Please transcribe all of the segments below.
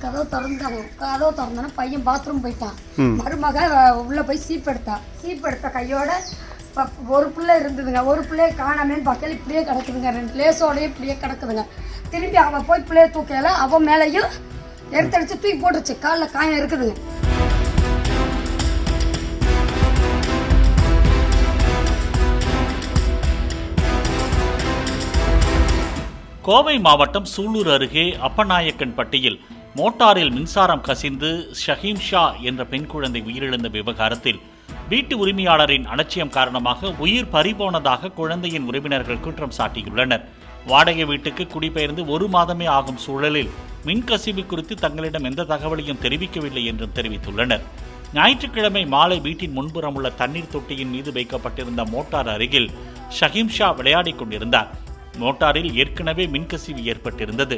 கதவு திறந்தாங்க. கதவு திறந்தோன்னா பையன் பாத்ரூம் போயிட்டான். மருமக உள்ளே போய் சீப் எடுத்த கையோட ஒரு பிள்ளை இருந்ததுங்க. ஒரு பிள்ளைய காணாமேன்னு பார்க்கல இப்படியே கிடக்குதுங்க. 2 லேசோடையும் இப்படியே கிடக்குதுங்க. திரும்பி அவன் போய் பிள்ளைய தூக்கல அவன் மேலேயும் எடுத்தடிச்சு தூக்கி போட்டுருச்சு. காலில் காயம் இருக்குதுங்க. கோவை மாவட்டம் சூலூர் அருகே அப்பநாயக்கன்பட்டியில் மோட்டாரில் மின்சாரம் கசிந்து ஷஹீம் ஷா என்ற பெண் குழந்தை உயிரிழந்த விவகாரத்தில் வீட்டு உரிமையாளரின் அலட்சியம் காரணமாக உயிர் பறிபோனதாக குழந்தையின் உறவினர்கள் குற்றம் சாட்டியுள்ளனர். வாடகை வீட்டுக்கு குடிபெயர்ந்து 1 மாதமே ஆகும் சூழலில் மின்கசிவு குறித்து தங்களிடம் எந்த தகவலையும் தெரிவிக்கவில்லை என்றும் தெரிவித்துள்ளனர். ஞாயிற்றுக்கிழமை மாலை வீட்டின் முன்புறம் உள்ள தண்ணீர் தொட்டியின் மீது வைக்கப்பட்டிருந்த மோட்டார் அருகில் ஷஹீம் ஷா விளையாடிக் கொண்டிருந்தார். மோட்டாரில் ஏற்கனவே மின்கசிவு ஏற்பட்டிருந்தது.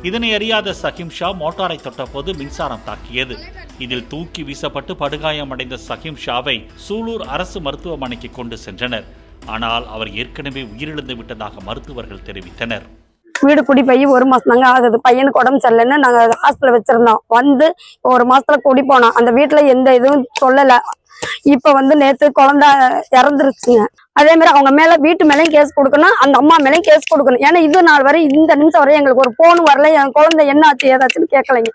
இதனை அறியாத ஷஹீம் ஷா மோட்டாரை தொட்டபோது மின்சாரம் தாக்கியது. இதில் தூக்கி வீசப்பட்டு படுகாயமடைந்த ஷஹீம் ஷாவை சூலூர் அரசு மருத்துவமனைக்கு கொண்டு சென்றனர். ஆனால் அவர் ஏற்கனவே உயிரிழந்து விட்டதாக மருத்துவர்கள் தெரிவித்தனர். வீடு குடி போய் 1 மாசம் தாங்க ஆகுது. பையனுக்கு உடம்பு சரியில்லைன்னு நாங்க ஹாஸ்பிட்டல் வச்சிருந்தோம். வந்து 1 மாசத்துல குடி போனோம். அந்த வீட்டுல எந்த இதுவும் சொல்லல. இப்ப நேத்து குழந்தை இறந்துருச்சுங்க. அதே மாதிரி அவங்க மேல வீட்டு மேலேயும் கேஸ் கொடுக்கணும், அந்த அம்மா மேலேயும் கேஸ் கொடுக்கணும். ஏன்னா இது நாள் வரை இந்த நிமிஷம் வரை எங்களுக்கு ஒரு போன் வரல. என் குழந்தை என்ன ஆச்சு ஏதாச்சுன்னு கேட்கலைங்க.